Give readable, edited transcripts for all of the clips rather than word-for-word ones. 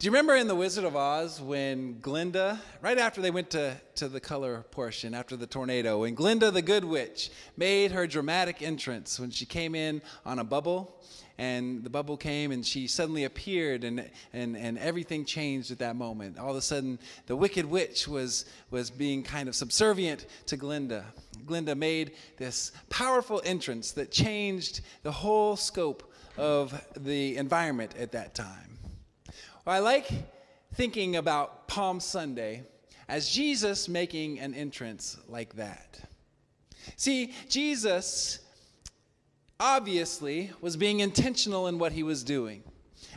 Do you remember in The Wizard of Oz when Glinda, right after they went to the color portion, after the tornado, when Glinda the Good Witch made her dramatic entrance, when she came in on a bubble, and the bubble came and she suddenly appeared and everything changed at that moment. All of a sudden, the Wicked Witch was being kind of subservient to Glinda. Glinda made this powerful entrance that changed the whole scope of the environment at that time. Well, I like thinking about Palm Sunday as Jesus making an entrance like that. See, Jesus obviously was being intentional in what he was doing.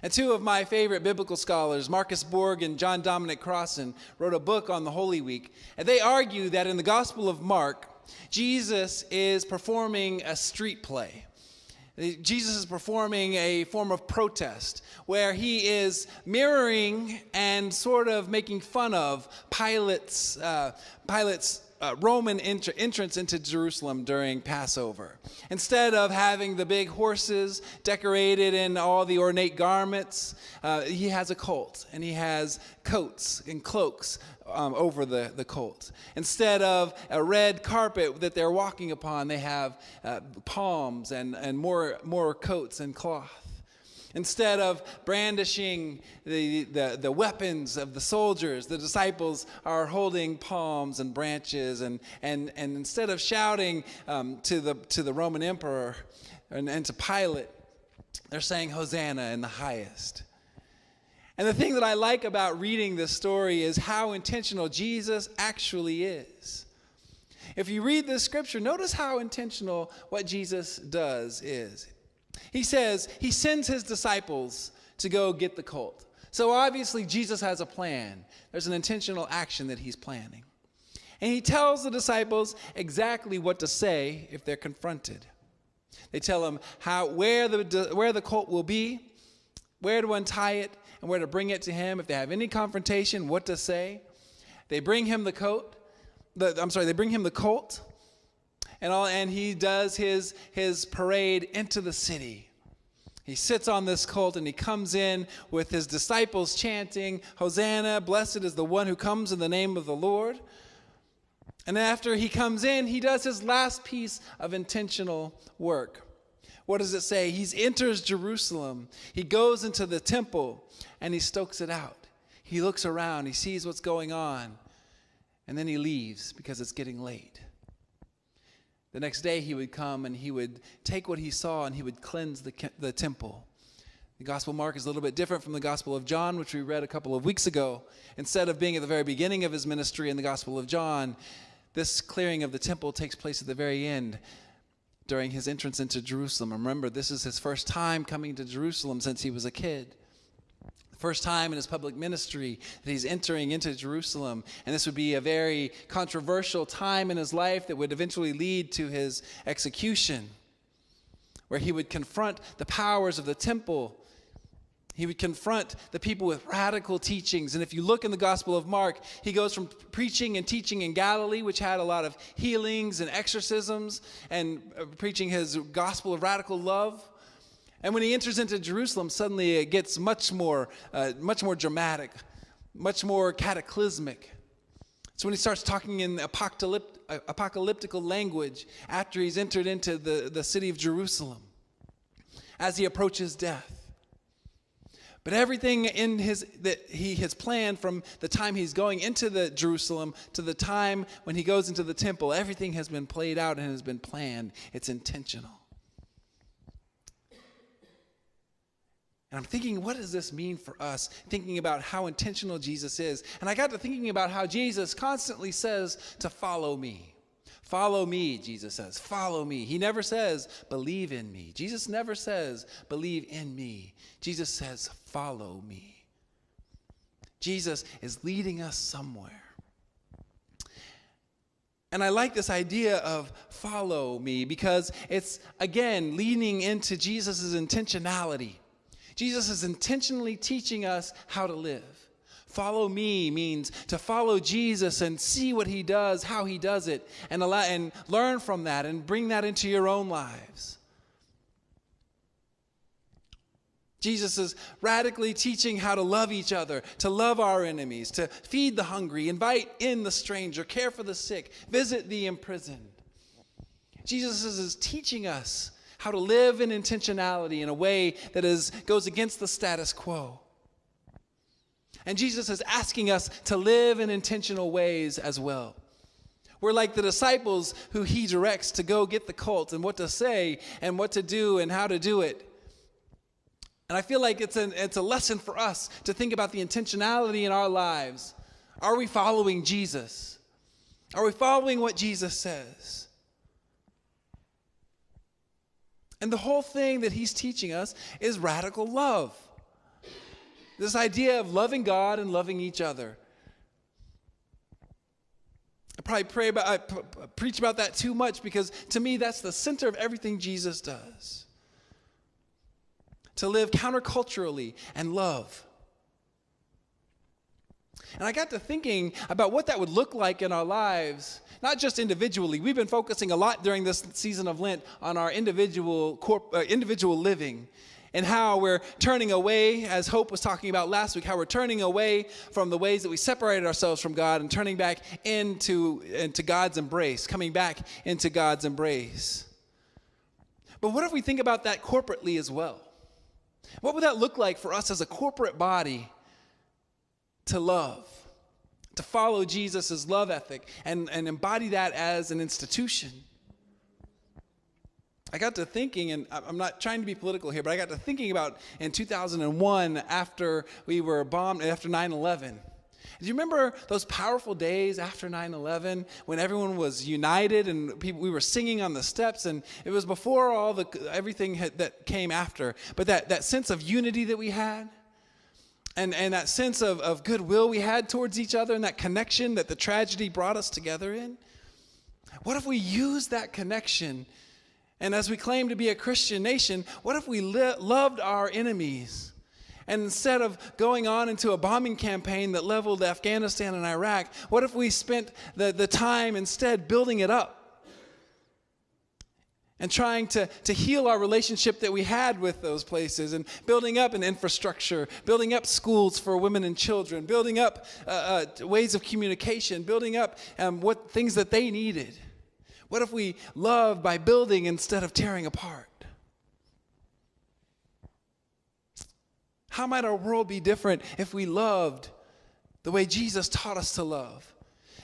And two of my favorite biblical scholars, Marcus Borg and John Dominic Crossan, wrote a book on the Holy Week. And they argue that in the Gospel of Mark, Jesus is performing a street play. Jesus is performing a form of protest where he is mirroring and sort of making fun of Pilate's Roman entrance into Jerusalem during Passover. Instead of having the big horses decorated in all the ornate garments, he has a colt, and he has coats and cloaks over the colt. Instead of a red carpet that they're walking upon, they have palms and more coats and cloth. Instead of brandishing the weapons of the soldiers, the disciples are holding palms and branches, and instead of shouting to the Roman emperor and to Pilate, they're saying Hosanna in the highest. And the thing that I like about reading this story is how intentional Jesus actually is. If you read this scripture, notice how intentional what Jesus does is. He says he sends his disciples to go get the colt. So obviously Jesus has a plan. There's an intentional action that he's planning. And he tells the disciples exactly what to say if they're confronted. They tell them where the colt will be, where to untie it, and where to bring it to him. If they have any confrontation, what to say. They bring him the colt. They bring him the colt. And he does his parade into the city. He sits on this colt and he comes in with his disciples chanting, Hosanna, blessed is the one who comes in the name of the Lord. And after he comes in, he does his last piece of intentional work. What does it say? He enters Jerusalem. He goes into the temple and he stokes it out. He looks around, he sees what's going on, and then he leaves because it's getting late. The next day he would come and he would take what he saw and he would cleanse the temple. The Gospel of Mark is a little bit different from the Gospel of John, which we read a couple of weeks ago. Instead of being at the very beginning of his ministry in the Gospel of John, this clearing of the temple takes place at the very end during his entrance into Jerusalem. Remember, this is his first time coming to Jerusalem since he was a kid. First time in his public ministry that he's entering into Jerusalem. And this would be a very controversial time in his life that would eventually lead to his execution, where he would confront the powers of the temple. He would confront the people with radical teachings. And if you look in the Gospel of Mark, he goes from preaching and teaching in Galilee, which had a lot of healings and exorcisms, and preaching his gospel of radical love. And when he enters into Jerusalem, suddenly it gets much more dramatic, much more cataclysmic. So when he starts talking in apocalyptical language after he's entered into the city of Jerusalem, as he approaches death. But everything that he has planned from the time he's going into the Jerusalem to the time when he goes into the temple, everything has been played out and has been planned. It's intentional. And I'm thinking, what does this mean for us? Thinking about how intentional Jesus is. And I got to thinking about how Jesus constantly says to follow me. Follow me, Jesus says. Follow me. He never says, believe in me. Jesus never says, believe in me. Jesus says, follow me. Jesus is leading us somewhere. And I like this idea of follow me because it's, again, leaning into Jesus' intentionality. Jesus is intentionally teaching us how to live. Follow me means to follow Jesus and see what he does, how he does it, and learn from that and bring that into your own lives. Jesus is radically teaching how to love each other, to love our enemies, to feed the hungry, invite in the stranger, care for the sick, visit the imprisoned. Jesus is teaching us how to live in intentionality in a way that goes against the status quo. And Jesus is asking us to live in intentional ways as well. We're like the disciples who he directs to go get the cult and what to say and what to do and how to do it. And I feel like it's a lesson for us to think about the intentionality in our lives. Are we following Jesus? Are we following what Jesus says? And the whole thing that he's teaching us is radical love. This idea of loving God and loving each other. I probably preach about that too much because to me that's the center of everything Jesus does. To live counterculturally and love. And I got to thinking about what that would look like in our lives, not just individually. We've been focusing a lot during this season of Lent on our individual living and how we're turning away, as Hope was talking about last week, how we're turning away from the ways that we separated ourselves from God and turning back into God's embrace, coming back into God's embrace. But what if we think about that corporately as well? What would that look like for us as a corporate body to love, to follow Jesus' love ethic and embody that as an institution? I got to thinking, and I'm not trying to be political here, but I got to thinking about in 2001 after we were bombed, after 9/11. Do you remember those powerful days after 9/11 when everyone was united and we were singing on the steps, and it was before everything that came after, but that sense of unity that we had and that sense of goodwill we had towards each other and that connection that the tragedy brought us together in? What if we use that connection, and as we claim to be a Christian nation, what if we loved our enemies? And instead of going on into a bombing campaign that leveled Afghanistan and Iraq, what if we spent the time instead building it up and trying to heal our relationship that we had with those places and building up an infrastructure, building up schools for women and children, building up ways of communication, building up what things that they needed? What if we loved by building instead of tearing apart? How might our world be different if we loved the way Jesus taught us to love?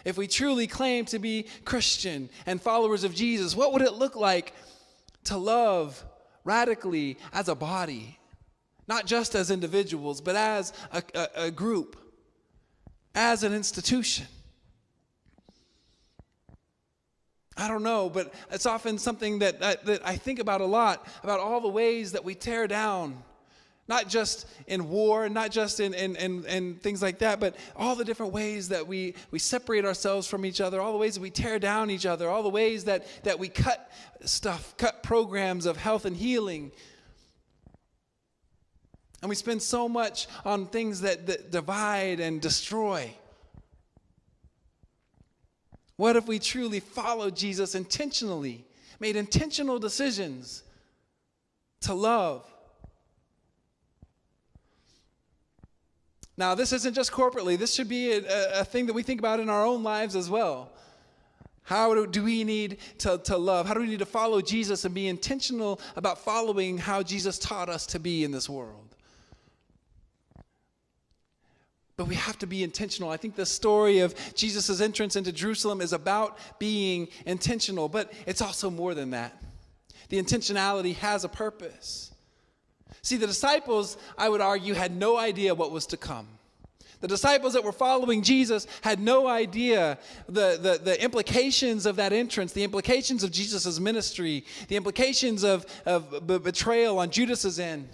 If we truly claim to be Christian and followers of Jesus, what would it look like to love radically as a body? Not just as individuals, but as a group, as an institution. I don't know, but it's often something that I think about a lot, about all the ways that we tear down. Not just in war, not just in things like that, but all the different ways that we separate ourselves from each other, all the ways that we tear down each other, all the ways that we cut programs of health and healing. And we spend so much on things that divide and destroy. What if we truly followed Jesus intentionally, made intentional decisions to love? Now, this isn't just corporately. This should be a thing that we think about in our own lives as well. How do we need to love? How do we need to follow Jesus and be intentional about following how Jesus taught us to be in this world? But we have to be intentional. I think the story of Jesus' entrance into Jerusalem is about being intentional, but it's also more than that. The intentionality has a purpose. See, the disciples, I would argue, had no idea what was to come. The disciples that were following Jesus had no idea the implications of that entrance, the implications of Jesus' ministry, the implications of betrayal on Judas's end.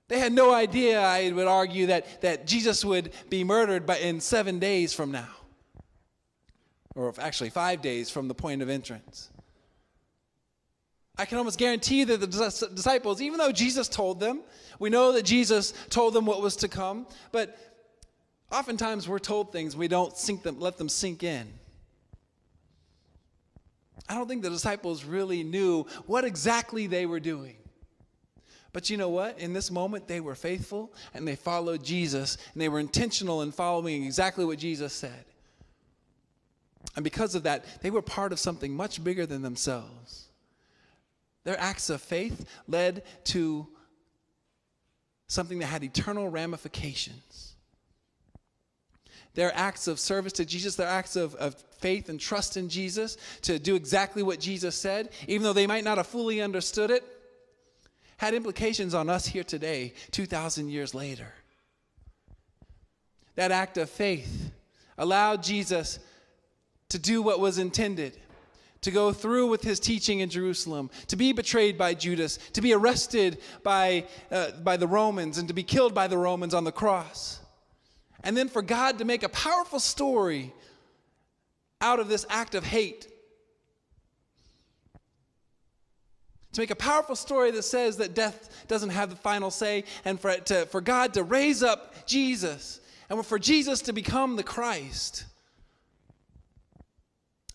They had no idea, I would argue, that Jesus would be murdered in 7 days from now. Or actually 5 days from the point of entrance. I can almost guarantee that the disciples, even though Jesus told them, we know that Jesus told them what was to come, but oftentimes we're told things, we don't let them sink in. I don't think the disciples really knew what exactly they were doing. But you know what? In this moment, they were faithful and they followed Jesus, and they were intentional in following exactly what Jesus said. And because of that, they were part of something much bigger than themselves. Their acts of faith led to something that had eternal ramifications. Their acts of service to Jesus, their acts of faith and trust in Jesus to do exactly what Jesus said, even though they might not have fully understood it, had implications on us here today, 2,000 years later. That act of faith allowed Jesus to do what was intended, to go through with his teaching in Jerusalem, to be betrayed by Judas, to be arrested by the Romans, and to be killed by the Romans on the cross. And then for God to make a powerful story out of this act of hate. To make a powerful story that says that death doesn't have the final say, and for God to raise up Jesus, and for Jesus to become the Christ.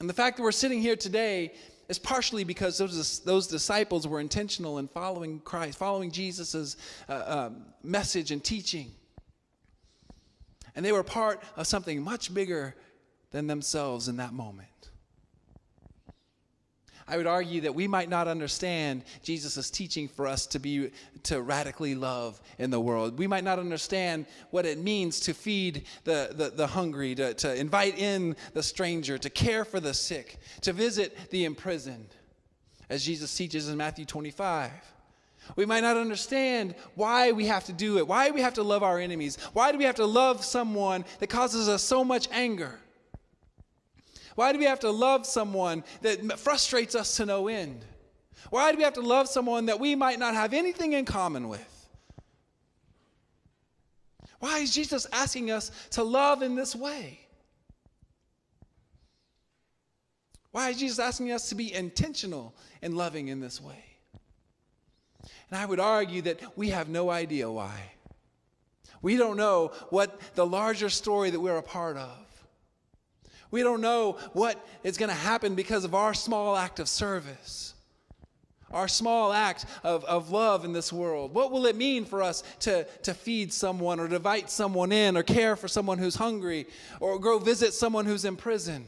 And the fact that we're sitting here today is partially because those disciples were intentional in following Christ, following Jesus' message and teaching. And they were part of something much bigger than themselves in that moment. I would argue that we might not understand Jesus' teaching for us to radically love in the world. We might not understand what it means to feed the hungry, to invite in the stranger, to care for the sick, to visit the imprisoned, as Jesus teaches in Matthew 25. We might not understand why we have to do it, why we have to love our enemies, why do we have to love someone that causes us so much anger? Why do we have to love someone that frustrates us to no end? Why do we have to love someone that we might not have anything in common with? Why is Jesus asking us to love in this way? Why is Jesus asking us to be intentional in loving in this way? And I would argue that we have no idea why. We don't know what the larger story that we're a part of. We don't know what is going to happen because of our small act of service, our small act of love in this world. What will it mean for us to feed someone, or to invite someone in, or care for someone who's hungry, or go visit someone who's in prison?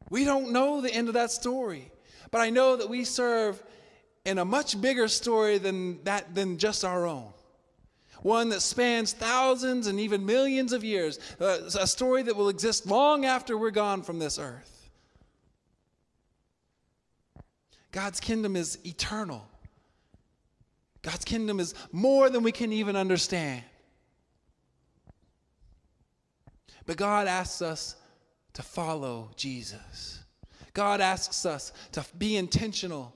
We don't know the end of that story, but I know that we serve in a much bigger story than just our own. One that spans thousands and even millions of years, a story that will exist long after we're gone from this earth. God's kingdom is eternal. God's kingdom is more than we can even understand. But God asks us to follow Jesus. God asks us to be intentional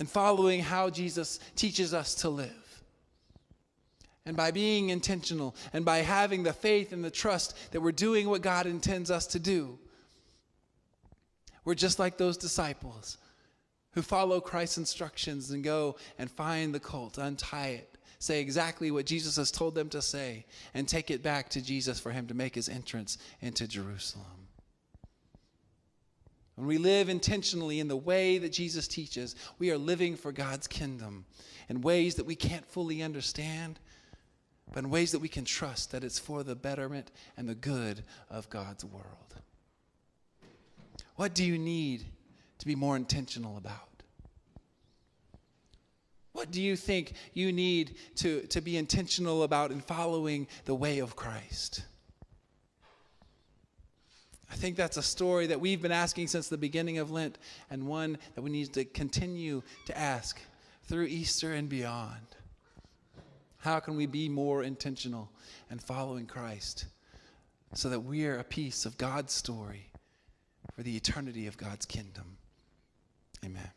in following how Jesus teaches us to live. And by being intentional and by having the faith and the trust that we're doing what God intends us to do, we're just like those disciples who follow Christ's instructions and go and find the colt, untie it, say exactly what Jesus has told them to say, and take it back to Jesus for him to make his entrance into Jerusalem. When we live intentionally in the way that Jesus teaches, we are living for God's kingdom in ways that we can't fully understand, but in ways that we can trust that it's for the betterment and the good of God's world. What do you need to be more intentional about? What do you think you need to be intentional about in following the way of Christ? I think that's a story that we've been asking since the beginning of Lent, and one that we need to continue to ask through Easter and beyond. How can we be more intentional in following Christ so that we are a piece of God's story for the eternity of God's kingdom? Amen.